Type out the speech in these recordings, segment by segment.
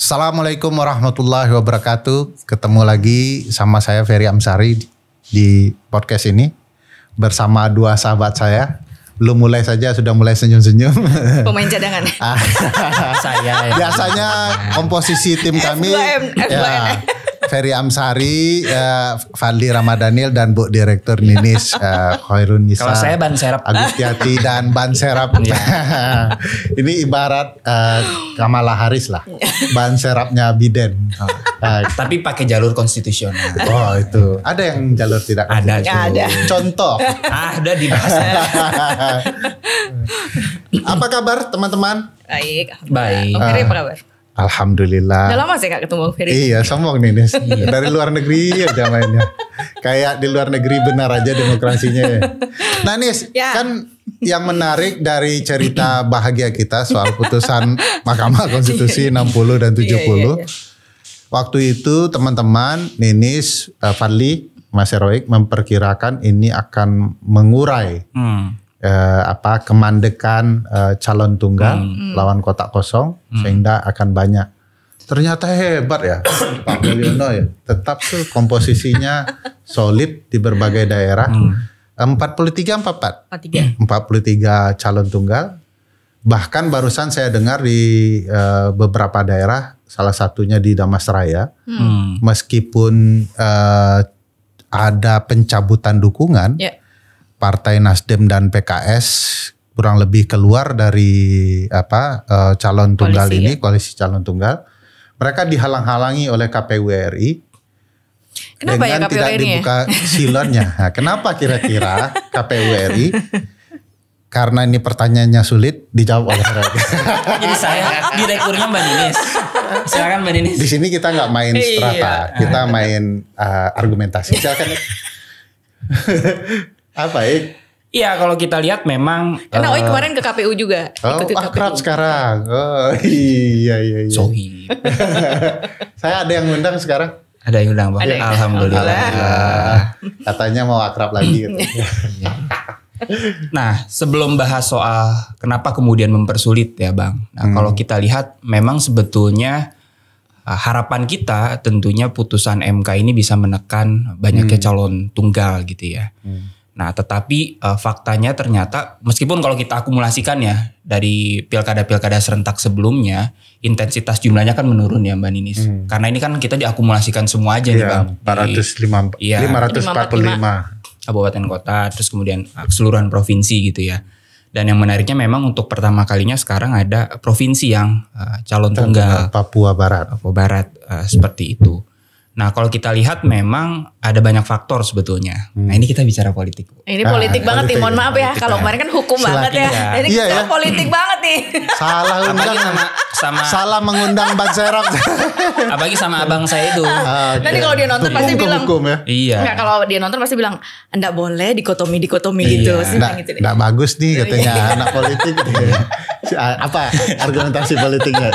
Assalamualaikum warahmatullahi wabarakatuh. Ketemu lagi sama saya Ferry Amsari di podcast ini bersama dua sahabat saya. Belum mulai saja sudah mulai senyum-senyum. Pemain cadangan. Saya ya. Biasanya komposisi tim kami ya, Ferry Amsari, Fadli Ramadhanil dan Bu Direktur Ninis Khairun Nisa. Kalau saya ban serap. Agustiati dan ban serap. Ini ibarat Kamala Harris lah. Ban serapnya Biden. Tapi pakai jalur konstitusional. Oh itu. Ada yang jalur tidak Ada. Ada. Contoh. Udah dibahas. Apa kabar teman-teman? Baik. Baik. Bang Ferry apa kabar? Alhamdulillah. Udah lama saya gak ketemu Bang Ferry. Iya sombong nih Nis. Dari luar negeri aja mainnya. Kayak di luar negeri benar aja demokrasinya. Nah Nis, Ya. kan yang menarik dari cerita bahagia kita soal putusan Mahkamah Konstitusi 60 dan 70. Iya. Waktu itu teman-teman Ninis, Fadli, Mas Heroik memperkirakan ini akan mengurai kemandekan calon tunggal lawan kotak kosong sehingga akan banyak. Ternyata hebat ya Pak Mulyono ya. Tetap tuh komposisinya solid di berbagai daerah. 43 calon tunggal. Bahkan barusan saya dengar di beberapa daerah, salah satunya di Damasraya, meskipun ada pencabutan dukungan, Partai Nasdem dan PKS kurang lebih keluar dari calon tunggal Koalisi, ini, koalisi calon tunggal. Mereka dihalang-halangi oleh KPU RI. Kenapa dengan ya KPU tidak RI dibuka silonnya. Nah, kenapa kira-kira KPU RI? Karena ini pertanyaannya sulit dijawab oleh mereka. Jadi saya direkturnya Mbak Ninis. Silakan Mbak Ninis. Di sini kita nggak main strata, kita main argumentasi. Silakan. Apa ya? Iya, kalau kita lihat memang Karena Oi kemarin ke KPU juga. Ikutin akrab KPU. sekarang. Oh iya. Sohib. Saya ada yang ngundang sekarang. Ada yang undang Bang. Ada yang undang. Alhamdulillah. Alhamdulillah. Katanya mau akrab lagi. Gitu. Nah, sebelum bahas soal kenapa kemudian mempersulit ya Bang. Nah, kalau kita lihat memang sebetulnya harapan kita tentunya putusan MK ini bisa menekan banyaknya calon tunggal gitu ya. Nah, tetapi faktanya ternyata meskipun kalau kita akumulasikan ya dari pilkada-pilkada serentak sebelumnya, intensitas jumlahnya kan menurun ya Mbak Ninis. Karena ini kan kita diakumulasikan semua aja nih Bang. 545. Kabupaten kota, terus kemudian keseluruhan provinsi gitu ya. Dan yang menariknya memang untuk pertama kalinya sekarang ada provinsi yang calon tunggal. Papua Barat. Seperti itu. Nah kalau kita lihat memang ada banyak faktor sebetulnya. Nah ini kita bicara politik. Ini politik banget nih, mohon maaf ya. Kalau kemarin kan hukum banget ya. Ini Iya, kita ya. politik banget nih. Salah undang sama salah mengundang ban serap. apalagi sama abang saya itu. Nanti kalau dia nonton pasti bilang. Hukum ya. Iya. Enggak, kalau dia nonton pasti bilang enggak boleh dikotomi gitu. Sih gitu deh. Nggak bagus nih katanya anak politik. Apa argumentasi politiknya?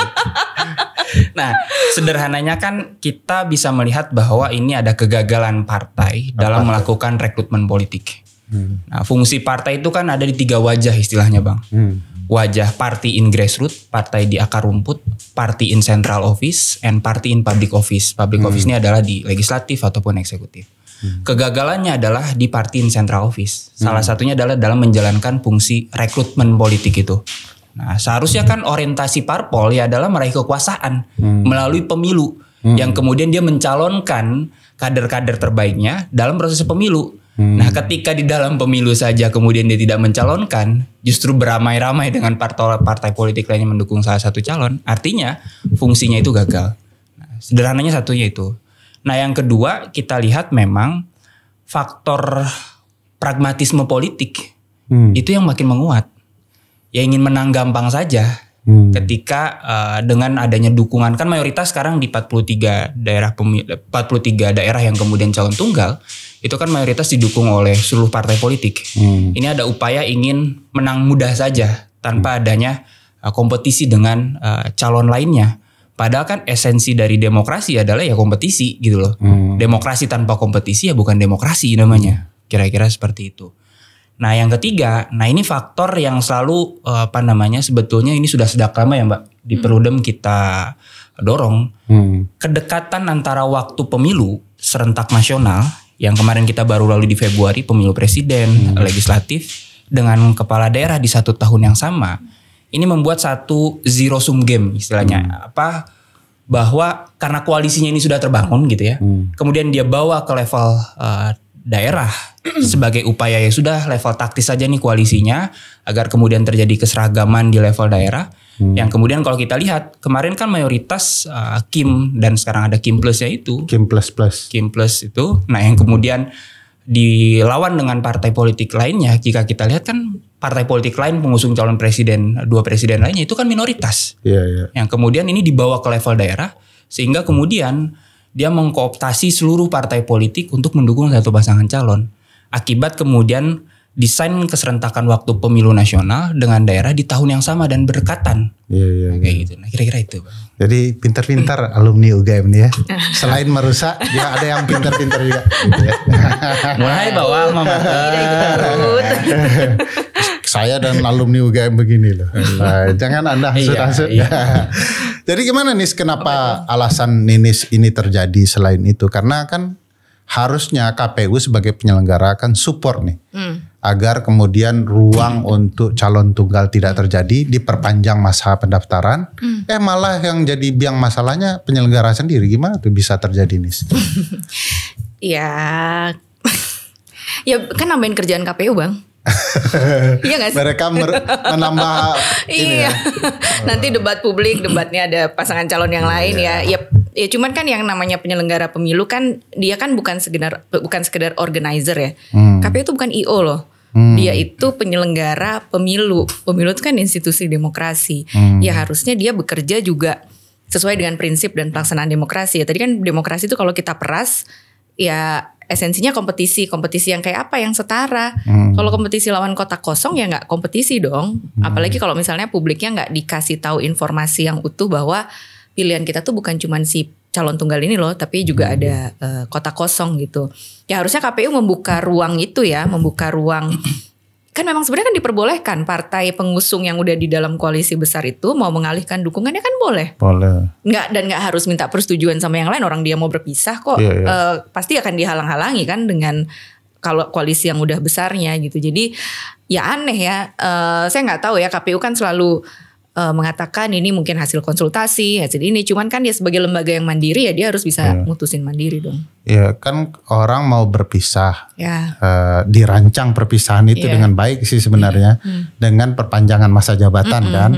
Nah, sederhananya kan kita bisa melihat bahwa ini ada kegagalan partai dalam melakukan rekrutmen politik. Nah, fungsi partai itu kan ada di 3 wajah istilahnya Bang. Wajah party in grassroots, partai di akar rumput, party in central office, and party in public office. Public office ini adalah di legislatif ataupun eksekutif. Kegagalannya adalah di party in central office. Salah satunya adalah dalam menjalankan fungsi rekrutmen politik itu. Nah, seharusnya kan orientasi parpol ya adalah meraih kekuasaan melalui pemilu yang kemudian dia mencalonkan kader-kader terbaiknya dalam proses pemilu. Nah, ketika di dalam pemilu saja kemudian dia tidak mencalonkan, justru beramai-ramai dengan partai politik lain yang mendukung salah satu calon, artinya fungsinya itu gagal. Nah, sederhananya satunya itu. Nah, yang kedua kita lihat memang faktor pragmatisme politik itu yang makin menguat. Ya ingin menang gampang saja ketika dengan adanya dukungan kan mayoritas sekarang di 43 daerah yang kemudian calon tunggal itu kan mayoritas didukung oleh seluruh partai politik. Ini ada upaya ingin menang mudah saja tanpa adanya kompetisi dengan calon lainnya. Padahal kan esensi dari demokrasi adalah ya kompetisi gitu loh. Demokrasi tanpa kompetisi ya bukan demokrasi namanya. Kira-kira seperti itu. Nah yang ketiga, nah ini faktor yang selalu sebetulnya ini sudah sejak lama ya Mbak di Perludem kita dorong. Kedekatan antara waktu pemilu serentak nasional yang kemarin kita baru lalui di Februari, pemilu presiden, legislatif dengan kepala daerah di satu tahun yang sama. Ini membuat satu zero sum game istilahnya. Bahwa karena koalisinya ini sudah terbangun gitu ya. Kemudian dia bawa ke level daerah sebagai upaya ya sudah level taktis saja nih koalisinya agar kemudian terjadi keseragaman di level daerah. Yang kemudian kalau kita lihat kemarin kan mayoritas Kim dan sekarang ada Kim Plus itu. Kim Plus itu. Nah yang kemudian dilawan dengan partai politik lainnya, jika kita lihat kan partai politik lain pengusung calon presiden, 2 presiden lainnya itu kan minoritas. Yang kemudian ini dibawa ke level daerah sehingga kemudian dia mengkooptasi seluruh partai politik untuk mendukung satu pasangan calon. Akibat kemudian desain keserentakan waktu pemilu nasional dengan daerah di tahun yang sama dan berdekatan. Kayak gitu. Nah kira-kira itu Bang. Jadi pintar-pintar alumni UGM nih ya. Selain merusak, dia ada yang pintar-pintar juga. Gitu ya. Mulai bawa mama. Saya dan alumni UGM begini loh. Jangan Anda hasut-hasut. Jadi gimana nih kenapa alasan Ninis ini terjadi selain itu? Karena kan harusnya KPU sebagai penyelenggara kan support nih. Agar kemudian ruang untuk calon tunggal tidak terjadi, diperpanjang masa pendaftaran. Malah yang jadi biang masalahnya penyelenggara sendiri. Gimana tuh bisa terjadi nih? Ya kan nambahin kerjaan KPU Bang. Iya gak sih? Mereka menambah ini ya. Nanti debat publik, debatnya ada pasangan calon yang lain ya cuman kan yang namanya penyelenggara pemilu kan dia kan bukan sekedar organizer ya. KPU itu bukan IO loh. Dia itu penyelenggara pemilu. Pemilu itu kan institusi demokrasi. Ya harusnya dia bekerja juga sesuai dengan prinsip dan pelaksanaan demokrasi ya. Tadi kan demokrasi itu kalau kita peras ya esensinya kompetisi yang kayak apa, yang setara. Kalau kompetisi lawan kotak kosong ya nggak kompetisi dong. Apalagi kalau misalnya publiknya nggak dikasih tahu informasi yang utuh bahwa pilihan kita tuh bukan cuma si calon tunggal ini loh, tapi juga ada kotak kosong gitu. Ya harusnya KPU membuka ruang itu ya, membuka ruang. Kan memang sebenarnya kan diperbolehkan partai pengusung yang udah di dalam koalisi besar itu mau mengalihkan dukungannya kan boleh. Nggak harus minta persetujuan sama yang lain, orang dia mau berpisah kok. Pasti akan dihalang-halangi kan dengan kalau koalisi yang udah besarnya gitu. Jadi ya aneh ya. Saya nggak tahu ya, KPU kan selalu mengatakan ini mungkin hasil konsultasi, hasil ini. Cuman kan dia sebagai lembaga yang mandiri ya dia harus bisa mutusin mandiri dong. Ya kan orang mau berpisah, dirancang perpisahan itu dengan baik sih sebenarnya, dengan perpanjangan masa jabatan kan.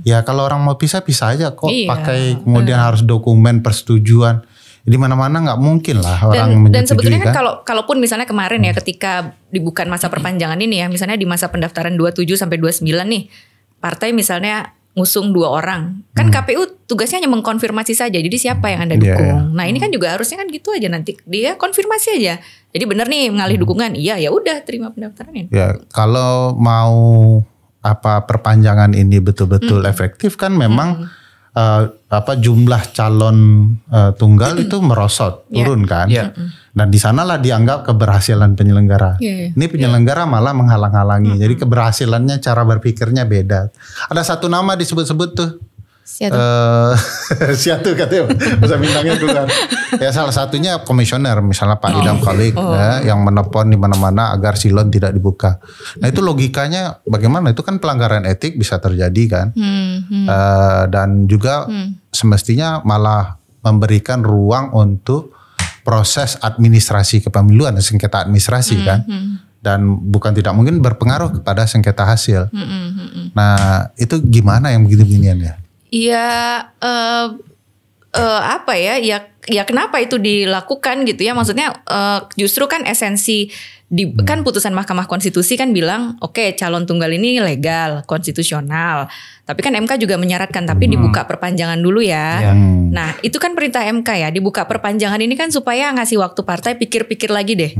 Ya kalau orang mau pisah aja kok, pakai kemudian harus dokumen persetujuan. Di mana-mana nggak mungkin lah orang menyetujui. Dan sebetulnya kan kalaupun misalnya kemarin ya ketika dibuka masa perpanjangan ini ya, misalnya di masa pendaftaran 27 sampai 29 nih. Partai misalnya ngusung 2 orang, kan KPU tugasnya hanya mengkonfirmasi saja. Jadi siapa yang Anda dukung? Nah ini kan juga harusnya kan gitu aja, nanti dia konfirmasi aja. Jadi benar nih mengalih dukungan, iya ya udah terima pendaftarannya. Ya kalau mau perpanjangan ini betul-betul efektif kan memang jumlah calon tunggal itu merosot turun kan. Dan di sanalah dianggap keberhasilan penyelenggara. Ini penyelenggara malah menghalang-halangi. Jadi keberhasilannya cara berpikirnya beda. Ada satu nama disebut-sebut tuh. Siatu katanya. Bisa bintangnya keluar. Ya salah satunya komisioner, misalnya Pak Idam Khalik yang menelpon di mana-mana agar silon tidak dibuka. Nah itu logikanya bagaimana? Itu kan pelanggaran etik bisa terjadi kan. Dan juga semestinya malah memberikan ruang untuk proses administrasi kepemiluan, sengketa administrasi kan. Dan bukan tidak mungkin berpengaruh kepada sengketa hasil. Nah itu gimana yang begini-beginian ya? Iya, ya kenapa itu dilakukan gitu ya? Maksudnya justru kan esensi kan putusan Mahkamah Konstitusi kan bilang oke, calon tunggal ini legal, konstitusional. Tapi kan MK juga menyaratkan tapi dibuka perpanjangan dulu ya. Nah itu kan perintah MK ya, dibuka perpanjangan ini kan supaya ngasih waktu partai pikir-pikir lagi deh.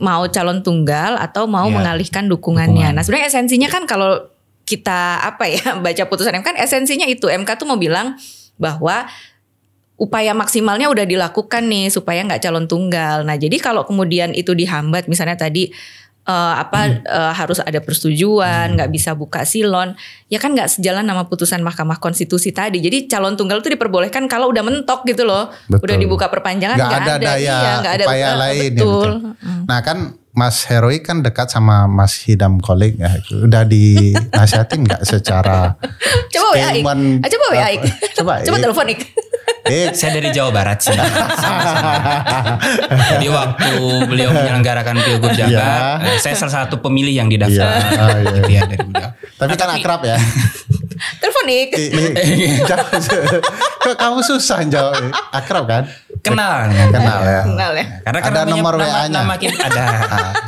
Mau calon tunggal atau mau mengalihkan dukungannya. Nah sebenarnya esensinya kan kalau kita baca putusan MK kan esensinya itu, MK tuh mau bilang bahwa upaya maksimalnya udah dilakukan nih supaya nggak calon tunggal. Nah jadi kalau kemudian itu dihambat, misalnya tadi harus ada persetujuan, nggak bisa buka silon, ya kan nggak sejalan sama putusan Mahkamah Konstitusi tadi. Jadi calon tunggal itu diperbolehkan kalau udah mentok gitu loh, udah dibuka perpanjangan nggak ada daya, nggak ada upaya lain. Betul. Nah kan Mas Heroik kan dekat sama Mas Hidam Kolik ya, udah dinasihatin nggak secara coba WA Ik, coba telepon Ik. Saya dari Jawa Barat sih. Jadi waktu beliau menyelenggarakan Pilgub Jabar, saya salah satu pemilih yang didaftar. Gitu ya, dari beliau. Tapi kan akrab ya. Telepon Ik. Kok kamu susah jawab? Akrab kan? Kenal ya. Karena ada nomor WA-nya. Nama kita ada.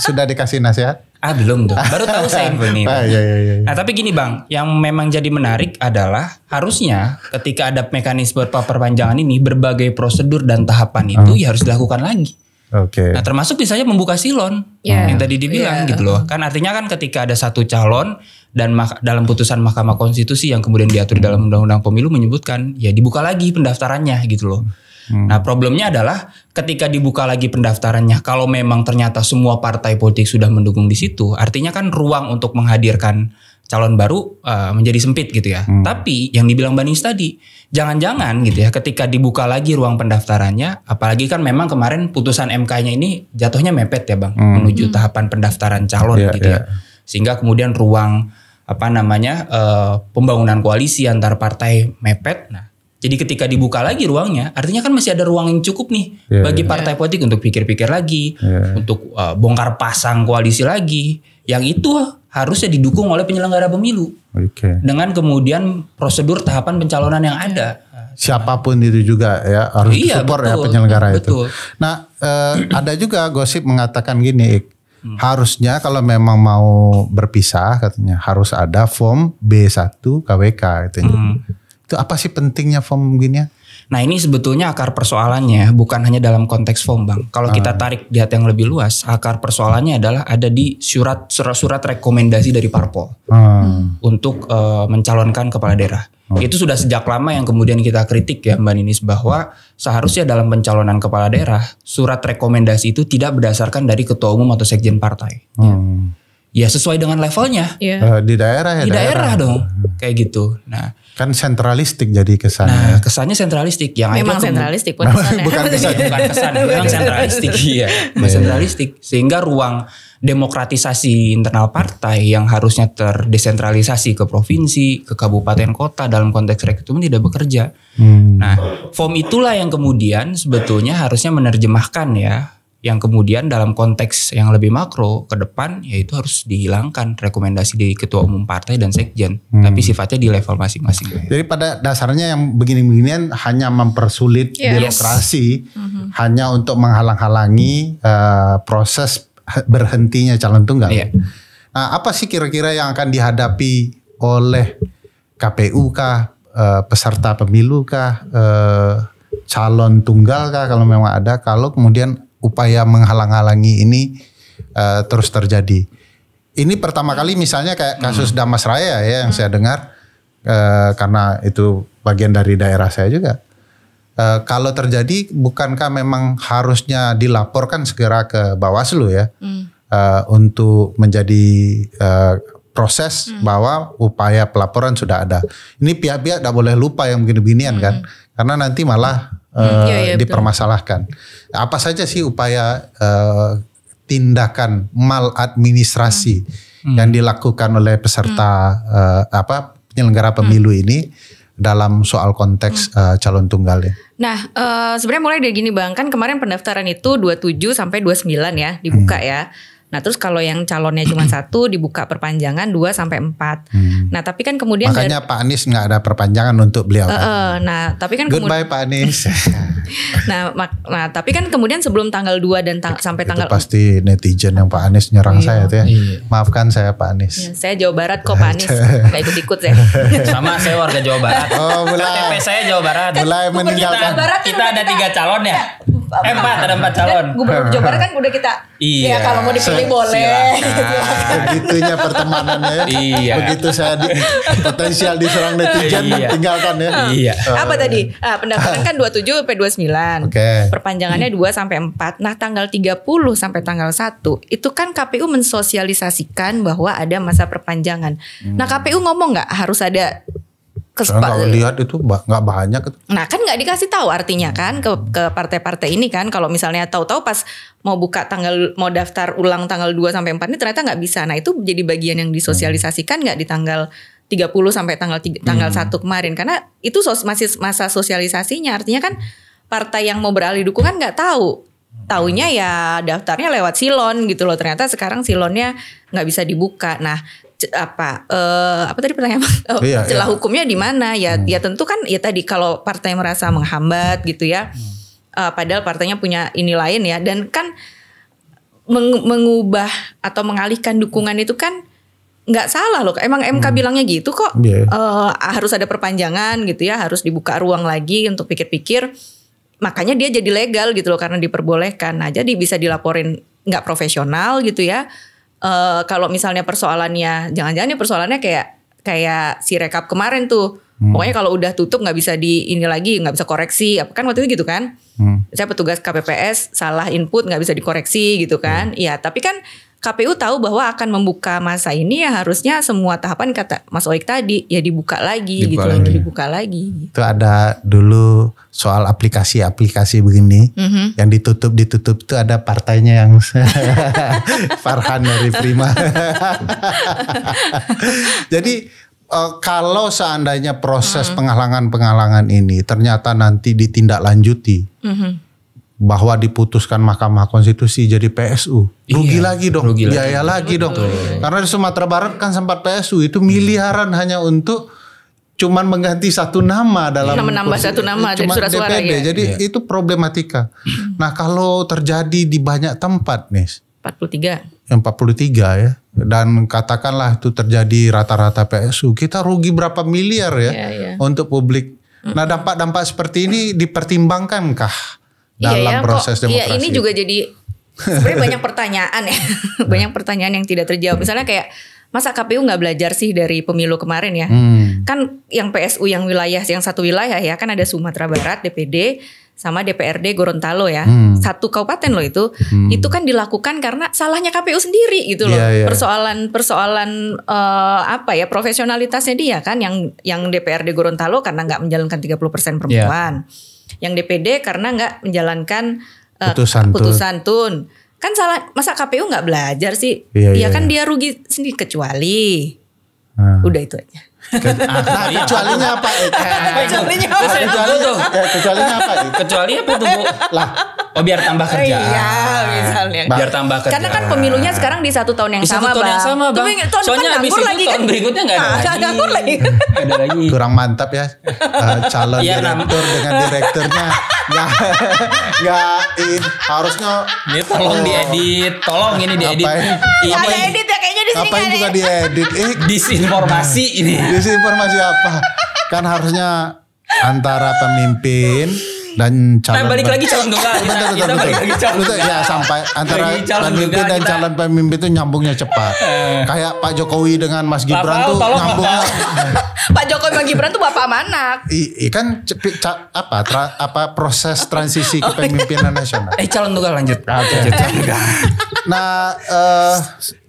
Sudah dikasih nasihat? Belum tuh. Baru tahu saya info ini. Iya. Nah tapi gini Bang, yang memang jadi menarik adalah harusnya ketika ada mekanisme perpanjangan ini, berbagai prosedur dan tahapan itu ya harus dilakukan lagi. Oke. Nah termasuk misalnya membuka silon yang tadi dibilang gitu loh. Kan artinya kan ketika ada satu calon dan dalam putusan Mahkamah Konstitusi yang kemudian diatur dalam Undang-Undang Pemilu menyebutkan ya dibuka lagi pendaftarannya gitu loh. Nah problemnya adalah ketika dibuka lagi pendaftarannya, kalau memang ternyata semua partai politik sudah mendukung di situ, artinya kan ruang untuk menghadirkan calon baru menjadi sempit gitu ya. Tapi yang dibilang Mbak Nis tadi, jangan-jangan gitu ya, ketika dibuka lagi ruang pendaftarannya, apalagi kan memang kemarin putusan MK-nya ini jatuhnya mepet ya Bang, menuju tahapan pendaftaran calon gitu ya. Sehingga kemudian ruang pembangunan koalisi antar partai mepet. Nah, jadi ketika dibuka lagi ruangnya, artinya kan masih ada ruang yang cukup nih bagi partai politik untuk pikir-pikir lagi, untuk bongkar pasang koalisi lagi, yang itu harusnya didukung oleh penyelenggara pemilu, dengan kemudian prosedur tahapan pencalonan yang ada. Siapapun itu juga ya harus support ya penyelenggara itu. Nah ada juga gosip mengatakan gini, harusnya kalau memang mau berpisah katanya harus ada form B1 KWK katanya. Itu apa sih pentingnya form begini? Nah ini sebetulnya akar persoalannya bukan hanya dalam konteks form Bang. Kalau kita tarik lihat yang lebih luas, akar persoalannya adalah ada di surat rekomendasi dari parpol untuk mencalonkan kepala daerah. Itu sudah sejak lama yang kemudian kita kritik ya Mbak Ninis, bahwa seharusnya dalam pencalonan kepala daerah surat rekomendasi itu tidak berdasarkan dari ketua umum atau sekjen partai. Ya sesuai dengan levelnya. Di daerah ya. Di daerah dong, kayak gitu. Nah kan sentralistik jadi kesannya. Nah kesannya sentralistik. Yang memang sentralistik bukan kesannya. bukan kesan. Memang sentralistik. Sentralistik. Sehingga ruang demokratisasi internal partai yang harusnya terdesentralisasi ke provinsi, ke kabupaten kota dalam konteks rekrutmen tidak bekerja. Nah form itulah yang kemudian sebetulnya harusnya menerjemahkan ya, yang kemudian dalam konteks yang lebih makro ke depan yaitu harus dihilangkan rekomendasi dari ketua umum partai dan sekjen, tapi sifatnya di level masing-masing. Jadi pada dasarnya yang begini-beginian hanya mempersulit demokrasi, hanya untuk menghalang-halangi proses berhentinya calon tunggal. Nah, apa sih kira-kira yang akan dihadapi oleh KPU kah, peserta pemilu kah, calon tunggal kah kalau memang ada, kalau kemudian upaya menghalang-halangi ini terus terjadi. Ini pertama kali misalnya kayak kasus Damas Raya ya yang saya dengar, karena itu bagian dari daerah saya juga. Kalau terjadi bukankah memang harusnya dilaporkan segera ke Bawaslu ya, untuk menjadi proses bahwa upaya pelaporan sudah ada. Ini pihak-pihak tidak boleh lupa yang begini-beginian kan, karena nanti malah dipermasalahkan. Apa saja sih upaya tindakan maladministrasi yang dilakukan oleh peserta penyelenggara pemilu ini dalam soal konteks calon tunggal ya? Nah sebenarnya mulai dari gini Bang, kan kemarin pendaftaran itu 27 sampai 29 ya dibuka ya. Nah terus kalau yang calonnya cuma satu dibuka perpanjangan 2 sampai 4. Nah tapi kan kemudian makanya Pak Anies nggak ada perpanjangan untuk beliau. Nah tapi kan goodbye Pak Anies. nah tapi kan kemudian sebelum tanggal 2 dan sampai itu tanggal pasti netizen yang Pak Anies nyerang saya tuh ya. Maafkan saya Pak Anies. Ya, saya Jawa Barat kok Pak Anies nggak ikut-ikut ya. Sama saya warga Jawa Barat. Oh mulai. KTP saya Jawa Barat. Mulai meninggalkan. Kita ada 3 calon ya. ada 4 calon. Gubernur Jawa Barat kan udah kita. Iya. Ya kalau mau dipilih boleh. Begitunya pertemanannya ya. Iya. Begitu saya potensial diserang netizen, tinggalkan ya. Iya. Apa tadi? Pendaftaran kan 27 sampai 29. Perpanjangannya 2 sampai 4. Nah, tanggal 30 sampai tanggal 1 itu kan KPU mensosialisasikan bahwa ada masa perpanjangan. Nah, KPU ngomong nggak harus ada Saya lihat itu nggak banyak. Nah kan nggak dikasih tahu artinya kan ke partai-partai ini kan, kalau misalnya tahu-tahu pas mau buka mau daftar ulang tanggal 2 sampai 4 ini ternyata nggak bisa. Nah itu jadi bagian yang disosialisasikan nggak di tanggal 30 sampai tanggal 1 kemarin, karena itu masih masa sosialisasinya. Artinya kan partai yang mau beralih dukungan nggak tahu. Taunya ya daftarnya lewat silon gitu loh. Ternyata sekarang silonnya nggak bisa dibuka. Nah apa tadi pertanyaan celah hukumnya di mana ya? Ya tentu kan ya tadi kalau partai merasa menghambat gitu ya, padahal partainya punya ini lain ya, dan kan mengubah atau mengalihkan dukungan itu kan nggak salah loh. Emang MK bilangnya gitu kok. Harus ada perpanjangan gitu ya, harus dibuka ruang lagi untuk pikir-pikir. Makanya dia jadi legal gitu loh karena diperbolehkan. Nah jadi bisa dilaporin nggak profesional gitu ya. Kalau misalnya persoalannya, jangan-jangan persoalannya kayak si rekap kemarin tuh. Pokoknya kalau udah tutup nggak bisa ini lagi, nggak bisa koreksi. Kan waktu itu gitu kan. Saya petugas KPPS salah input nggak bisa dikoreksi gitu kan. Ya tapi kan KPU tahu bahwa akan membuka masa ini ya harusnya semua tahapan kata Mas Oik tadi ya dibuka lagi. Dibuka lagi. Itu ada dulu soal aplikasi begini yang ditutup itu ada partainya yang Farhan dari Prima. Jadi kalau seandainya proses penghalangan ini ternyata nanti ditindaklanjuti. Bahwa diputuskan Mahkamah Konstitusi jadi PSU, rugi lagi dong, biaya lagi dong. Karena di Sumatera Barat kan sempat PSU itu miliaran hanya untuk cuman mengganti satu nama dalam menambah satu nama dari surat suara ya. Jadi itu problematika. Nah kalau terjadi di banyak tempat nih, 43 ya, dan katakanlah itu terjadi rata-rata PSU, kita rugi berapa miliar ya untuk publik. Nah dampak-dampak seperti ini dipertimbangkankah dalam proses demokrasi? Iya, ini juga jadi sebenarnya banyak pertanyaan ya. Banyak pertanyaan yang tidak terjawab. Misalnya kayak masa KPU nggak belajar sih dari pemilu kemarin ya? Kan yang PSU yang satu wilayah ya, kan ada Sumatera Barat DPD sama DPRD Gorontalo ya. Satu kabupaten loh itu. Itu kan dilakukan karena salahnya KPU sendiri gitu loh. Persoalan profesionalitasnya dia kan, yang DPRD Gorontalo karena nggak menjalankan 30% perempuan. Yang DPD karena nggak menjalankan putusan tun. Kan salah, masa KPU nggak belajar sih? Kan dia rugi sendiri kecuali. Udah itu aja. Kecualinya apa? Kecualinya apa? Kecuali apa tuh Bu? Lah, biar tambah kerja. Iya, misalnya. Biar tambah kerja. Karena kan pemilunya sekarang di 1 tahun yang sama, Bang. Soalnya abis itu tahun berikutnya nggak ada lagi. Ada lagi. Kurang mantap ya calon direktur dengan direkturnya. Harusnya. Ini tolong diedit, tolong ini diedit. Ada edit ya kayaknya di sini. Ngapain juga diedit? Disinformasi ini. Disinformasi apa? Kan harusnya antara pemimpin dan calon. Nah, balik lagi calon tunggal. Kita balik lagi calon tunggal. Ya sampai antara pemimpin dan calon pemimpin itu nyambungnya cepat. Kayak Pak Jokowi dengan Mas Gibran tuh nyambungnya. Pak Jokowi sama Gibran tuh bapak sama anak. Kan proses transisi kepemimpinan nasional. Calon tunggal lanjut. Nah,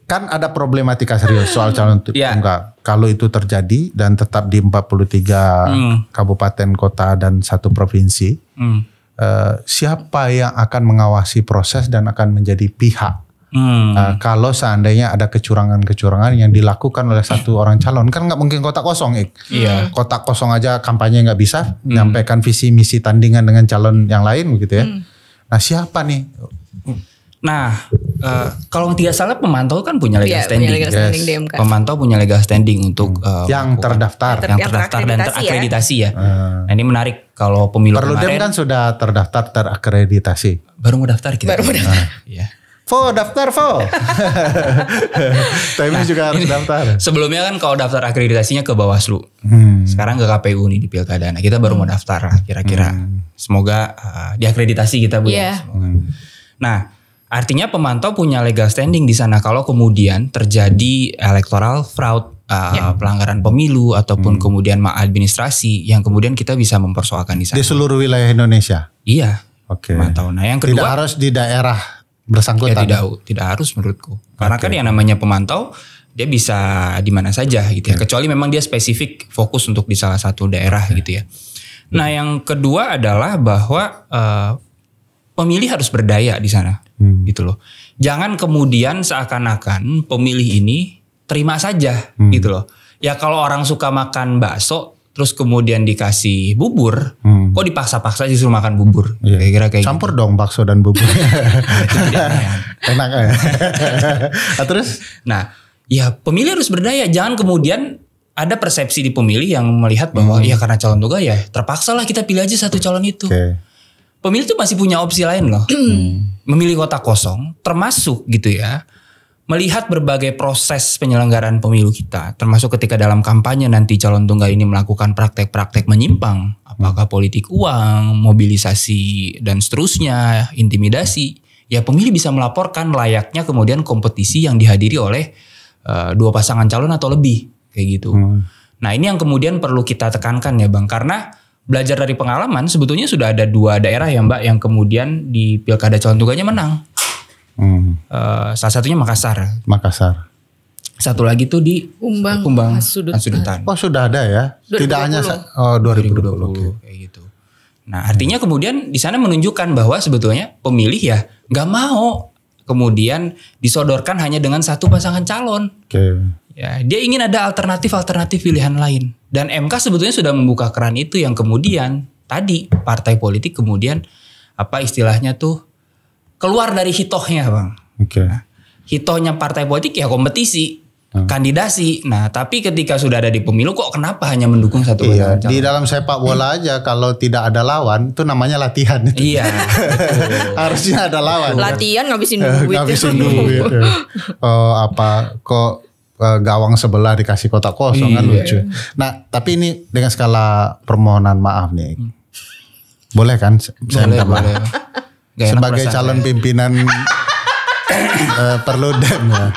kan ada problematika serius soal calon tunggal. Kalau itu terjadi dan tetap di 43 kabupaten kota dan 1 provinsi, siapa yang akan mengawasi proses dan akan menjadi pihak? Kalau seandainya ada kecurangan-kecurangan yang dilakukan oleh satu orang calon, kan nggak mungkin kotak kosong, kotak kosong aja kampanye nggak bisa, menyampaikan visi misi tandingan dengan calon yang lain begitu ya. Nah siapa nih? Nah, kalau tidak salah pemantau kan punya legal standing. DMK. Pemantau punya legal standing untuk yang terdaftar, dan terakreditasi ya. Nah, ini menarik kalau pemilu Perludem kan sudah terdaftar terakreditasi. Baru mau daftar kita. Iya. Daftar. Tapi juga harus daftar. Sebelumnya kan kalau daftar akreditasinya ke Bawaslu. Sekarang ke KPU nih di Pilkada. Nah, kita baru mau daftar kira-kira Semoga diakreditasi kita Bu ya. Semoga. Nah, artinya pemantau punya legal standing di sana kalau kemudian terjadi electoral fraud, pelanggaran pemilu ataupun kemudian maladministrasi yang kemudian kita bisa mempersoalkan di sana. Di seluruh wilayah Indonesia. Iya. Oke. Pemantau. Nah, yang kedua tidak harus di daerah bersangkutan. Ya, tidak harus menurutku. Karena kan yang namanya pemantau dia bisa di mana saja gitu ya. Kecuali memang dia spesifik fokus untuk di salah satu daerah gitu ya. Nah, yang kedua adalah bahwa pemilih harus berdaya di sana gitu loh. Jangan kemudian seakan-akan pemilih ini terima saja gitu loh. Ya kalau orang suka makan bakso terus kemudian dikasih bubur, kok dipaksa-paksa disuruh makan bubur? Kira-kira kayak campur gitu. Dong bakso dan bubur. Enak ya. Terus? Nah, ya pemilih harus berdaya. Jangan kemudian ada persepsi di pemilih yang melihat bahwa ya karena calon tunggal ya terpaksa lah kita pilih aja satu calon itu. Pemilih tuh masih punya opsi lain loh. Memilih kotak kosong, termasuk gitu ya. Melihat berbagai proses penyelenggaraan pemilu kita, termasuk ketika dalam kampanye nanti calon tunggal ini melakukan praktek-praktek menyimpang, apakah politik uang, mobilisasi dan seterusnya, intimidasi, ya pemilih bisa melaporkan layaknya kemudian kompetisi yang dihadiri oleh dua pasangan calon atau lebih kayak gitu. Nah ini yang kemudian perlu kita tekankan ya Bang, karena belajar dari pengalaman sebetulnya sudah ada 2 daerah ya Mbak yang kemudian di pilkada calon tunggalnya menang. Salah satunya Makassar. Satu lagi tuh di Kumbang Hasudutan. Oh sudah ada ya? 2020. Tidak hanya 2020 kayak gitu. Nah artinya kemudian di sana menunjukkan bahwa sebetulnya pemilih ya nggak mau kemudian disodorkan hanya dengan satu pasangan calon. Ya dia ingin ada alternatif pilihan lain. Dan MK sebetulnya sudah membuka keran itu yang kemudian tadi partai politik kemudian apa istilahnya tuh keluar dari hitohnya Bang. Nah, hitohnya partai politik ya kompetisi, kandidasi. Nah tapi ketika sudah ada di pemilu kok kenapa hanya mendukung satu pasangan calon? Di dalam sepak bola aja kalau tidak ada lawan itu namanya latihan. Iya. Harusnya ada lawan. Latihan ngabisin duit. Kok gawang sebelah dikasih kotak kosong kan lucu. Nah tapi ini dengan skala permohonan maaf nih. Boleh kan? Boleh. Sebagai calon pimpinan Perludem ya.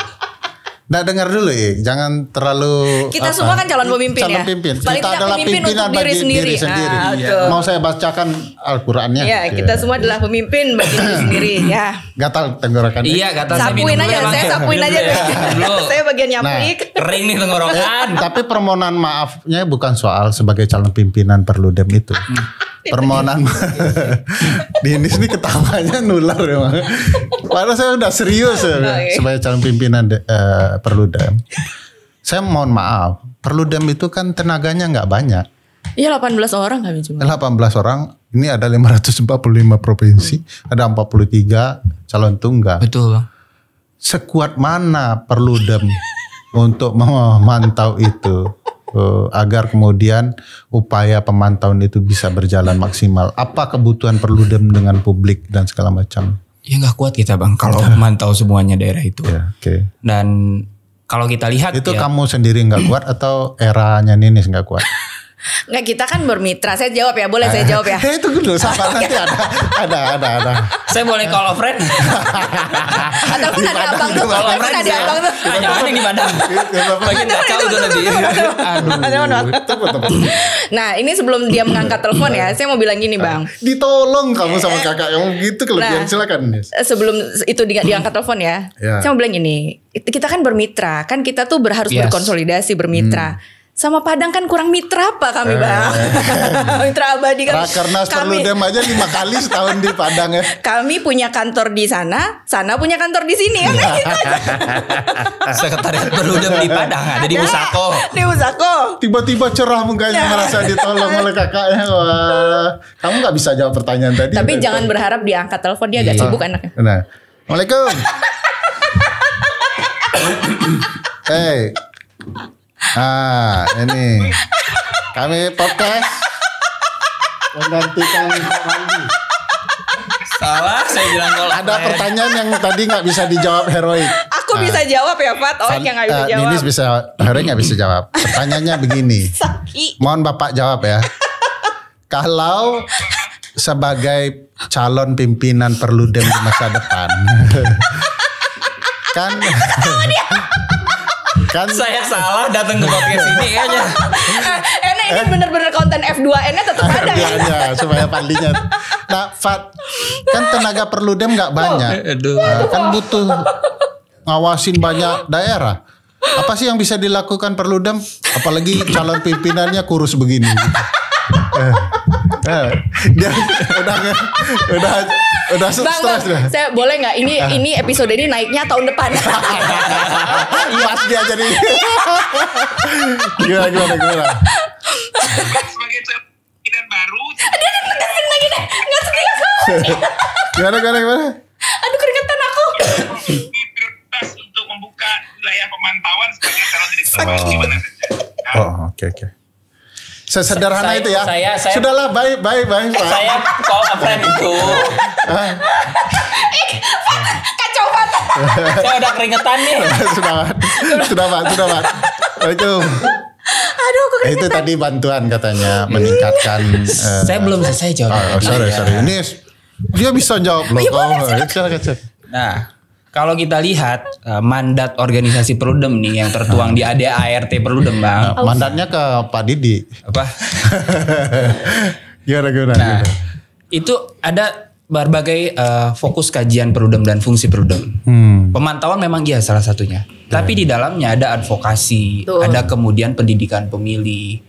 Nah dengar dulu jangan terlalu kita semua kan calon pemimpin ya. Paling kita adalah pimpinan bagi diri sendiri. Mau saya bacakan Al-Qur'annya. Ya, kita semua adalah pemimpin bagi diri sendiri ya. Gatal tenggorokan. Iya, gatal. Sapuin aja, saya sapuin aja. Saya bagian nyapik. Kering nih tenggorokan. Tapi permohonan maafnya bukan soal sebagai calon pimpinan Perludem itu. Permohonan di sini ketawanya nular ya. Padahal saya udah serius sebagai calon pimpinan Perludem. Saya mohon maaf, Perludem itu kan tenaganya nggak banyak. Iya 18 orang kami cuma. 18 orang, ini ada 545 provinsi, ada 43 calon tunggal. Betul Bang. Sekuat mana Perludem untuk memantau itu? Agar kemudian upaya pemantauan itu bisa berjalan maksimal. Apa kebutuhan Perludem dengan publik dan segala macam? Ya nggak kuat kita Bang kalau memantau semuanya daerah itu. Ya, Dan kalau kita lihat itu kamu sendiri nggak kuat atau eranya Ninis nggak kuat? Nggak, kita kan bermitra. Saya jawab ya, boleh saya jawab ya? Itu dulu, sabar nanti ada. Saya boleh call a friend? Atau kan ada abang tuh. Call a friend ada abang tuh. Hanya ada di Padang. Bagian kacau tuh nanti. Nah ini sebelum dia mengangkat telepon ya, saya mau bilang gini Bang. Ditolong kamu sama kakak yang gitu kelebihan, silakan. Sebelum itu diangkat telepon ya, saya mau bilang gini, kita kan bermitra, kan kita tuh harus berkonsolidasi bermitra. Sama Padang kan kurang mitra apa kami Bang? Mitra abadi kan. Rakernas Perludem aja 5 kali setahun di Padang ya. Kami punya kantor di sana, sana punya kantor di sini kan gitu aja. Sekretariat Perludem di Padang ada di Usako. Di Usako. Tiba-tiba cerah mukanya merasa ditolong oleh kakaknya. Wah, kamu nggak bisa jawab pertanyaan tadi. Tapi jangan berharap diangkat telepon, dia agak sibuk anaknya. Nah, Assalamualaikum. Hey. Ini kami podcast menggantikan Pak Mandi. Salah, saya bilang kalau ada pertanyaan yang tadi nggak bisa dijawab heroik. Aku bisa jawab ya Pat, yang nggak bisa jawab. Ninis bisa, heroik nggak bisa jawab. Pertanyaannya begini. Mohon Bapak jawab ya. Kalau sebagai calon pimpinan Perludem di masa depan. kan Saya salah datang ke podcast ini kayaknya. Ini bener-bener konten F2N-nya tetap ada ya. Iya, supaya pandinya. Nah, Fat, kan tenaga Perludem nggak banyak. Aduh. Kan butuh ngawasin banyak daerah. Apa sih yang bisa dilakukan Perludem? Apalagi calon pimpinannya kurus begini. Dia udah stres dah. Saya boleh nggak ini episode ini naiknya tahun depan? Pas dia jadi. Gimana? Sebagai pimpinan baru. Dia tegasin lagi deh, nggak serius. Gimana? Aduh keringetan aku. Prioritas untuk membuka wilayah pemantauan sebagai calon direktur di mana saja. Oh, oke. Sesederhana itu ya. Saya- Sudahlah, baik, Pak. Saya call a friend itu. Kacau banget. Saya udah keringetan nih. Sudah, Pak. Assalamualaikum. Aduh aku keringetan. Itu tadi bantuan katanya meningkatkan. Saya belum selesai jawab. Sorry. Ini dia bisa jawab loh. Silakan. Nah, kalau kita lihat mandat organisasi Perludem nih yang tertuang di ADART Perludem, Bang. Mandatnya ke Pak Didi. Apa? Gimana? Nah, itu ada berbagai fokus kajian Perludem dan fungsi Perludem. Pemantauan memang iya salah satunya. Tapi di dalamnya ada advokasi, Betul. ada kemudian pendidikan pemilih,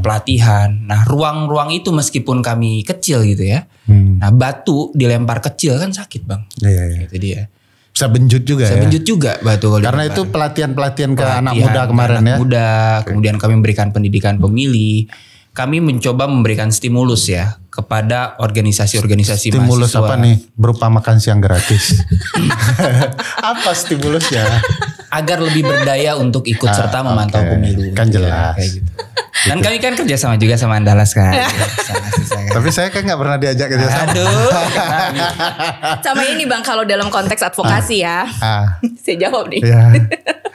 pelatihan. Nah, ruang-ruang itu meskipun kami kecil gitu ya. Nah, batu dilempar kecil kan sakit, Bang. Iya. Itu dia. Bisa benjut juga Saya ya. benjut juga batu kalau Karena dilempar. itu pelatihan ke anak Pelatihan muda ke kemarin anak ya. muda, kemudian kami memberikan pendidikan pemilih. Kami mencoba memberikan stimulus ya kepada organisasi-organisasi Stimulus mahasiswa. apa nih? Berupa makan siang gratis. Apa stimulusnya? Agar lebih berdaya untuk ikut serta memantau oke. pemilu. Kan gitu ya, jelas. kayak gitu. Dan kami kan kerjasama juga sama Andalas kan. Tapi saya kan nggak pernah diajak kerja sama. Aduh. Sama ini Bang kalau dalam konteks advokasi ya. Saya jawab nih. Ya.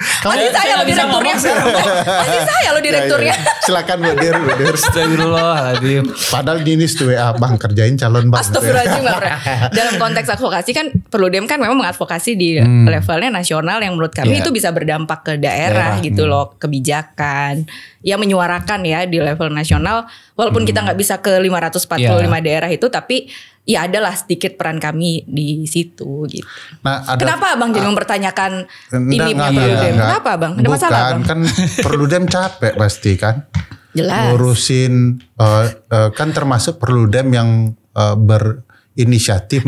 Masih saya lo direkturnya. Masih saya lo direkturnya. Silakan Bu Dir. Astagfirullahaladzim. Padahal dinis tuh WA Bang kerjain calon Bang. Astagfirullahaladzim nggak pernah. Dalam konteks advokasi kan Perludem kan memang mengadvokasi di levelnya nasional yang menurut kami Iya. itu bisa berdampak ke daerah gitu loh, kebijakan. Ya menyuarakan ya di level nasional walaupun kita nggak bisa ke 545 daerah itu tapi ya adalah sedikit peran kami di situ gitu. Nah, ada, Kenapa Abang jadi mempertanyakan ini Enggak, Perludem? Kenapa Bang? Ada masalah Bukan, Bang? kan Perludem capek pasti kan. Jelas. Ngurusin kan termasuk Perludem yang berinisiatif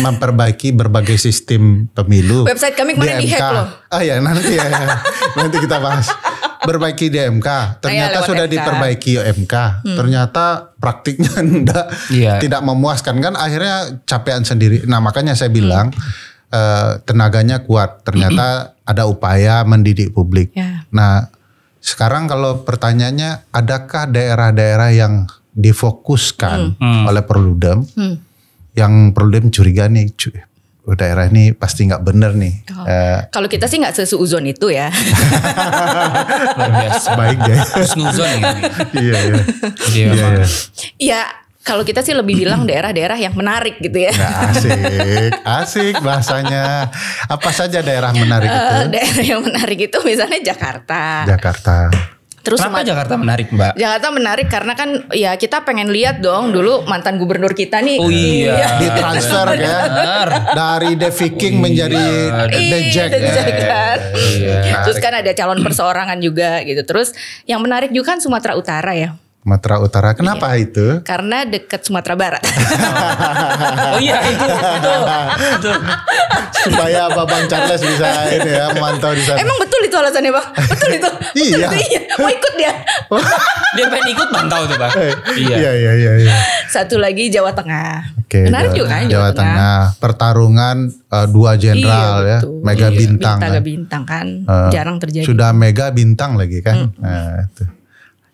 memperbaiki berbagai sistem pemilu. Website kami kemarin di di-hack MK. loh. Oh ya nanti nanti kita bahas. Perbaiki di MK. Ternyata lewat sudah MK. diperbaiki MK. Ternyata praktiknya tidak memuaskan kan akhirnya capean sendiri. Nah makanya saya bilang tenaganya kuat. Ternyata ada upaya mendidik publik. Ya. Nah sekarang kalau pertanyaannya adakah daerah-daerah yang difokuskan oleh Perludem yang Perludem curiga nih daerah ini pasti nggak bener nih. Kalau kita sih nggak sesuuzon itu ya. Luar biasa. Baik deh. Snuzon ya. Iya. Ya kalau kita sih lebih bilang daerah-daerah yang menarik gitu ya. Nah, asik bahasanya. Apa saja daerah menarik itu? Daerah yang menarik itu misalnya Jakarta. Terus Kenapa Jakarta menarik, Mbak? Jakarta menarik karena kan ya kita pengen lihat dong dulu mantan gubernur kita nih. Oh iya. Ditransfer ya dari The Viking menjadi The Jack. The Jack kan. Iya. Terus kan ada calon perseorangan juga gitu. Terus yang menarik juga kan Sumatera Utara ya. Sumatera Utara. Kenapa itu? Karena deket Sumatera Barat. Oh iya itu. Supaya Babang Charles bisa ini ya memantau di sana. Emang betul itu alasannya Bang? Betul itu. Betul Iya. itu, iya. Mau ikut dia. Dia pengen ikut mantau tuh, Bang. Iya. Satu lagi Jawa Tengah. Oke, Menarik juga kan Jawa Tengah. Pertarungan dua jenderal ya, betul. Mega Iya, Bintang. Mega kan. Bintang kan jarang terjadi. Sudah Mega Bintang lagi kan. Nah, itu.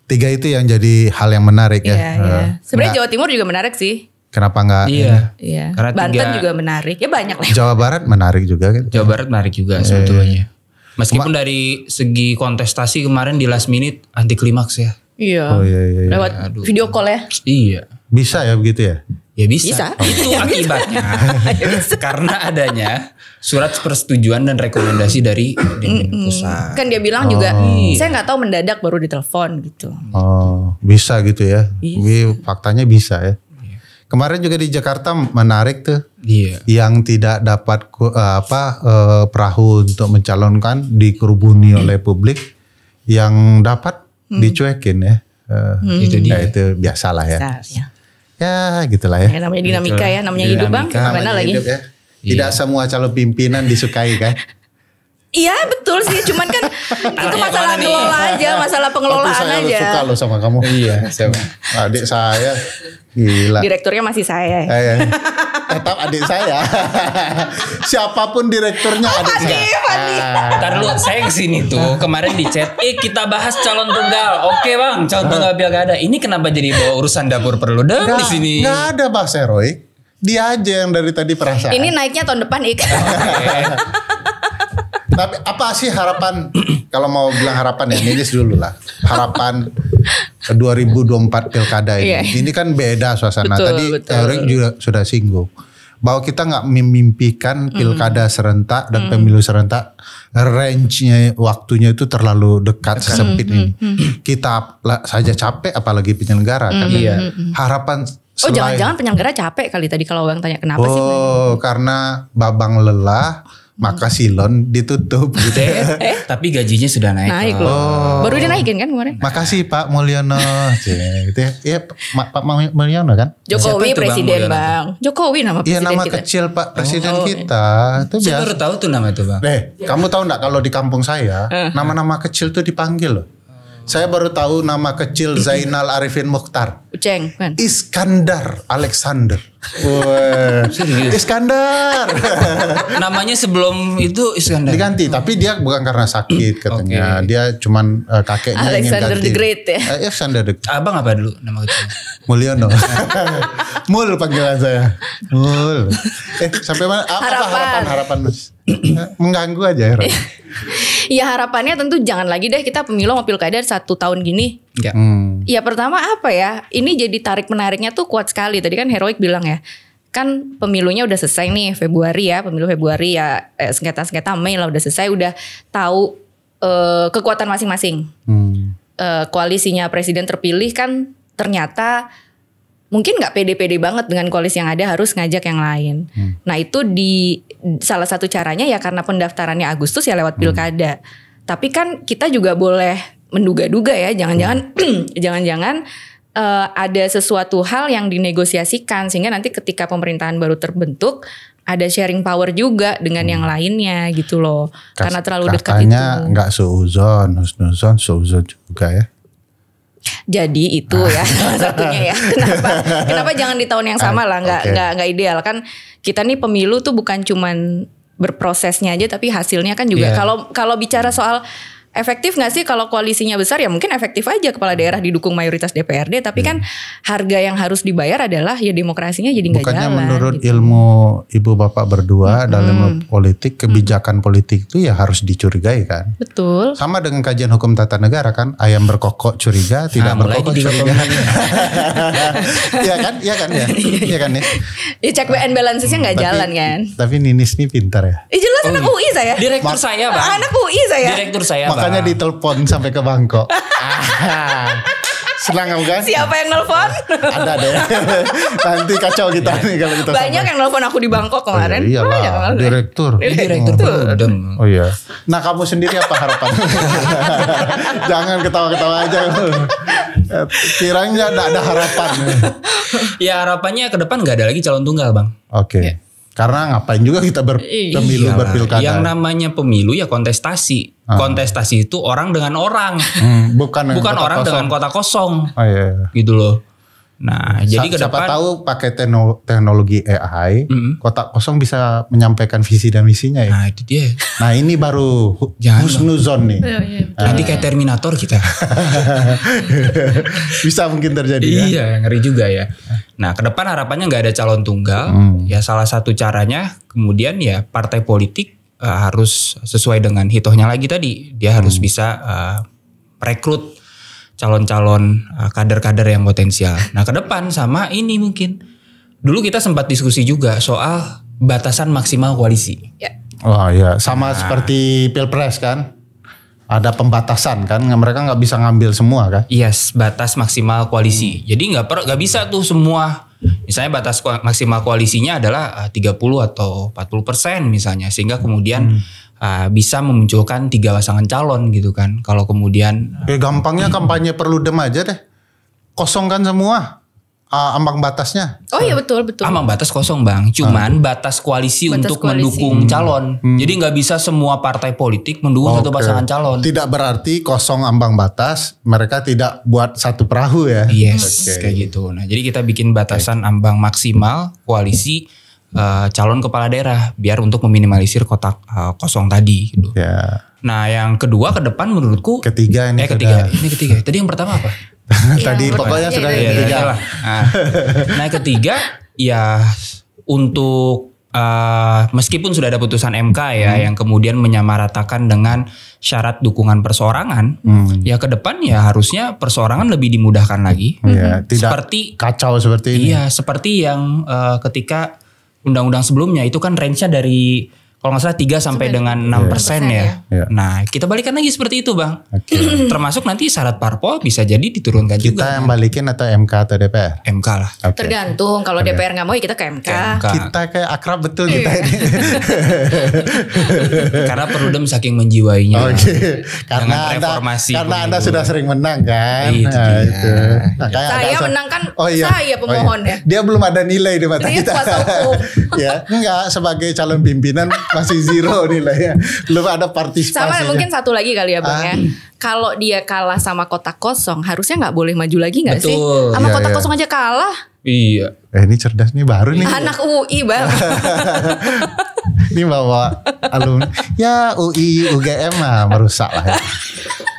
Tiga itu yang jadi hal yang menarik Iya, ya. iya. Sebenarnya Nggak- Jawa Timur juga menarik sih. Kenapa enggak? Iya. Karena Banten juga menarik. Ya banyak lah. Jawa Barat menarik juga kan. Jawa Barat menarik juga sebetulnya. Meskipun dari segi kontestasi kemarin di last minute anti klimaks ya. Iya. Oh, iya. Lewat video call ya. Iya. Bisa ya begitu ya? Ya bisa. Bisa. Itu akibatnya. Karena adanya surat persetujuan dan rekomendasi dari DPD pusat. Kan dia bilang juga, saya nggak tahu mendadak baru ditelepon gitu. Oh, bisa gitu ya. Ini faktanya bisa ya. Kemarin juga di Jakarta menarik tuh. Iya. Yang tidak dapat perahu untuk mencalonkan dikerubuni oleh publik, yang dapat dicuekin ya. Itu dia. Ya, itu biasalah ya. Ya. Ya gitulah ya. Ya, namanya dinamika ya, namanya hidup bang. Dinamika. Gimana Namanya lagi? hidup ya. Tidak semua calon pimpinan disukai kan. Iya betul sih, cuman kan itu masalah ngelola aja, masalah Tapi pengelolaan saya aja. suka loh sama kamu. Iya, sama. Adik saya gila. Direkturnya masih saya. Tetap adik saya. Siapapun direkturnya adik saya. Ntar dulu saya kesini tuh kemarin di chat, kita bahas calon tunggal. Oke bang, calon tunggal pilkada. Ini kenapa jadi bawa urusan dapur perlu di sini? Nggak ada bahas heroik. Dia aja yang dari tadi perasaan. Ini naiknya tahun depan Ik. Tapi apa sih harapan, kalau mau bilang harapan ya nilis dulu lah. Harapan 2024 pilkada ini. Iya. Ini kan beda suasana. Betul, Tadi betul. Erik juga sudah singgung. Bahwa kita nggak memimpikan pilkada serentak dan pemilu serentak. Range-nya waktunya itu terlalu dekat, sesempit ini. Kita saja capek apalagi penyelenggara kan. Iya. Harapan Oh jangan-jangan penyelenggara capek kali tadi kalau Bang tanya kenapa sih? Oh, karena babang lelah, maka silon ditutup gitu. Tapi gajinya sudah naik. Naik loh. Baru dinaikin kan kemarin? Makasih Pak Mulyono. Gitu ya. Iya Pak Mulyono kan? Jokowi Siapa itu, Bang presiden Mulyono? Bang. Jokowi nama Iya presiden nama kita. kecil Pak Presiden kita. Itu Saya biasa. baru tahu tuh nama itu bang. Kamu tahu nggak kalau di kampung saya nama-nama kecil tuh dipanggil loh. Saya baru tahu nama kecil Zainal Arifin Mukhtar. Uceng kan. Iskandar Alexander. Wah. Iskandar. Namanya sebelum itu Iskandar. Diganti, tapi dia bukan karena sakit katanya. Oke. Dia cuman kakeknya Alexander ingin ganti. the Great ya. Alexander the Abang apa dulu nama kecilnya? Mulyono. Mul panggilan saya. Mul. Sampai mana? Harapan Mas? Mengganggu aja ya. Ya harapannya tentu jangan lagi deh kita pemilu sama pilkada 1 tahun gini. Ya. Ya pertama apa ya? Ini jadi tarik menariknya tuh kuat sekali. Tadi kan Heroik bilang ya. Kan pemilunya udah selesai nih Februari ya. Pemilu Februari ya sengketa-sengketa Mei lah udah selesai. Udah tahu kekuatan masing-masing. Koalisinya presiden terpilih kan ternyata mungkin nggak pede-pede banget dengan koalisi yang ada, harus ngajak yang lain. Nah itu di salah satu caranya ya karena pendaftarannya Agustus ya lewat pilkada. Tapi kan kita juga boleh menduga-duga ya, jangan-jangan ada sesuatu hal yang dinegosiasikan sehingga nanti ketika pemerintahan baru terbentuk ada sharing power juga dengan yang lainnya gitu loh. Karena terlalu dekat itu. Katanya nggak seuzon, husnuzon, seuzon juga ya. Jadi itu ya salah satunya ya. Kenapa jangan di tahun yang sama lah, nggak ideal kan. Kita nih pemilu tuh bukan cuman berprosesnya aja tapi hasilnya kan juga. Kalau bicara soal efektif nggak sih kalau koalisinya besar ya mungkin efektif aja kepala daerah didukung mayoritas DPRD tapi kan harga yang harus dibayar adalah ya demokrasinya jadi nggak jalan. Bukannya menurut gitu. ilmu ibu bapak berdua dalam politik, kebijakan politik itu ya harus dicurigai kan. Betul. Sama dengan kajian hukum tata negara kan, ayam berkokok curiga, tidak berkokok curiga. Iya kan ya. Ya check and balancesnya nggak jalan kan. Tapi Ninis nih pintar ya. Jelas anak UI saya. Direktur saya bang. Anak UI saya. Direktur saya bang. Makanya ditelepon sampai ke Bangkok. Senang kamu kan? Siapa yang nelfon? Ada deh. Nanti kacau kita nih kalau kita Banyak yang nelfon aku di Bangkok kemarin. Iyalah, direktur. Direktur. Oh iya. Nah kamu sendiri apa harapan? Jangan ketawa-ketawa aja. Kiranya ada harapan. Ya harapannya ke depan nggak ada lagi calon tunggal bang. Oke. Karena ngapain juga kita berpemilu Iyalah. berpilkada. Yang namanya pemilu ya kontestasi. Kontestasi itu orang dengan orang. Bukan orang dengan kota kosong. Oh iya. Gitu loh. Nah, jadi ke siapa depan tahu pakai teknologi AI, kotak kosong bisa menyampaikan visi dan misinya ya. Nah, itu dia. Nah, ini baru Jangan, husnuzon nih. Nanti kayak Terminator kita. Bisa mungkin terjadi ya. Iya, ngeri juga ya. Nah, ke depan harapannya nggak ada calon tunggal. Ya salah satu caranya kemudian ya partai politik harus sesuai dengan hitohnya lagi tadi. Dia harus bisa rekrut calon-calon kader-kader yang potensial. Nah, ke depan sama ini mungkin dulu kita sempat diskusi juga soal batasan maksimal koalisi. Ya. Oh iya, sama seperti Pilpres kan. Ada pembatasan kan, mereka nggak bisa ngambil semua kan? Yes, batas maksimal koalisi. Jadi nggak bisa tuh semua. Misalnya batas maksimal koalisinya adalah 30 atau 40% misalnya, sehingga kemudian bisa memunculkan 3 pasangan calon gitu kan. Kalau kemudian gampangnya kampanye Perludem aja deh, kosongkan semua ambang batasnya. Oh iya betul. Ambang batas kosong Bang, cuman batas koalisi untuk mendukung calon. Jadi nggak bisa semua partai politik mendukung satu pasangan calon. Tidak berarti kosong ambang batas, mereka tidak buat satu perahu ya. Yes, kayak gitu. Nah, jadi kita bikin batasan ambang maksimal koalisi calon kepala daerah biar untuk meminimalisir kotak kosong tadi gitu. Ya. Nah, yang kedua ke depan menurutku Ketiga. Ini ketiga. Tadi yang pertama apa? Tadi pokoknya sudah yang ketiga. Nah, yang ketiga ya untuk meskipun sudah ada putusan MK ya yang kemudian menyamaratakan dengan syarat dukungan perseorangan, ya ke depan ya harusnya perseorangan lebih dimudahkan lagi. Ya, tidak seperti kacau seperti ini. Iya, seperti yang ketika undang-undang sebelumnya itu kan range-nya dari kalau nggak salah 3 sampai dengan 6% ya. Nah, kita balikan lagi seperti itu, Bang. Termasuk nanti syarat parpol bisa jadi diturunkan juga. Kita yang balikin atau MK atau DPR? MK lah. Tergantung, kalau DPR nggak mau ya kita ke MK. Kita kayak akrab betul kita ini. Karena Perludem saking menjiwainya. Karena reformasi. Karena Anda sudah sering menang kan. Itu dia. Saya menang kan, saya pemohon ya. Dia belum ada nilai di mata kita. Kuasa hukum. Ya, enggak sebagai calon pimpinan masih zero nilainya. Belum ada partisipasi. Sama mungkin satu lagi kali ya Bang ya. Kalau dia kalah sama kotak kosong, harusnya nggak boleh maju lagi nggak sih? Sama kotak kosong aja kalah. Iya. Ini cerdas nih baru nih. Anak UI Bang. Ini bawa alumni. Ya UI, UGM mah merusak lah ya.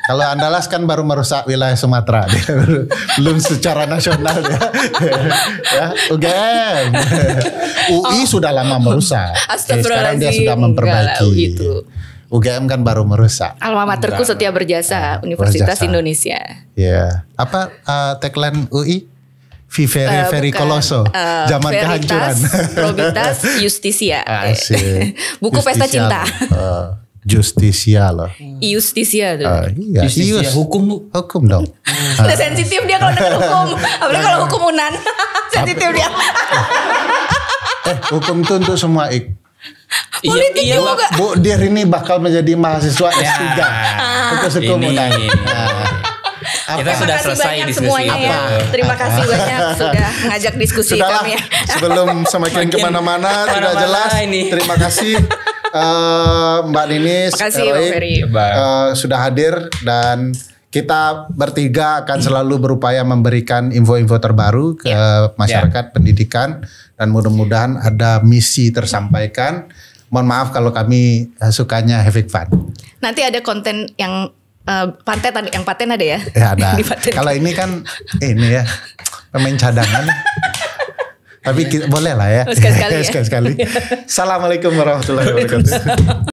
Kalau Andalas kan baru merusak wilayah Sumatera, dia belum secara nasional ya. UGM, UI sudah lama merusak. Sekarang dia sudah memperbaiki. UGM kan baru merusak. Alma materku setia berjasa, Universitas Indonesia. Ya, apa tagline UI? Very Colosso, zaman kehancuran. Probitas Justisia. Buku Justisia Pesta Cinta. Justisia loh. Justisia tuh. Iya. Justisia hukum dong. Udah sensitif dia kalau dengar hukum. Apalagi kalau hukum UNAN. Sensitif dia. Hukum itu untuk semua Politik juga. Bu Dir ini bakal menjadi mahasiswa S3. Untuk hukum UNAN. Kita sudah selesai diskusi semuanya ya. Terima kasih banyak sudah ngajak diskusi kami ya. Sebelum semakin kemana-mana sudah jelas. Terima kasih Mbak Ninis, sudah hadir dan kita bertiga akan selalu berupaya memberikan info-info terbaru ke masyarakat pendidikan dan mudah-mudahan ada misi tersampaikan. Mohon maaf kalau kami sukanya having fun. Nanti ada konten yang paten ada ya? Ya ada. Kalau ini kan ini ya pemain cadangan. Tapi boleh lah ya. Sekali-sekali. Sekali-sekali. Assalamualaikum warahmatullahi wabarakatuh.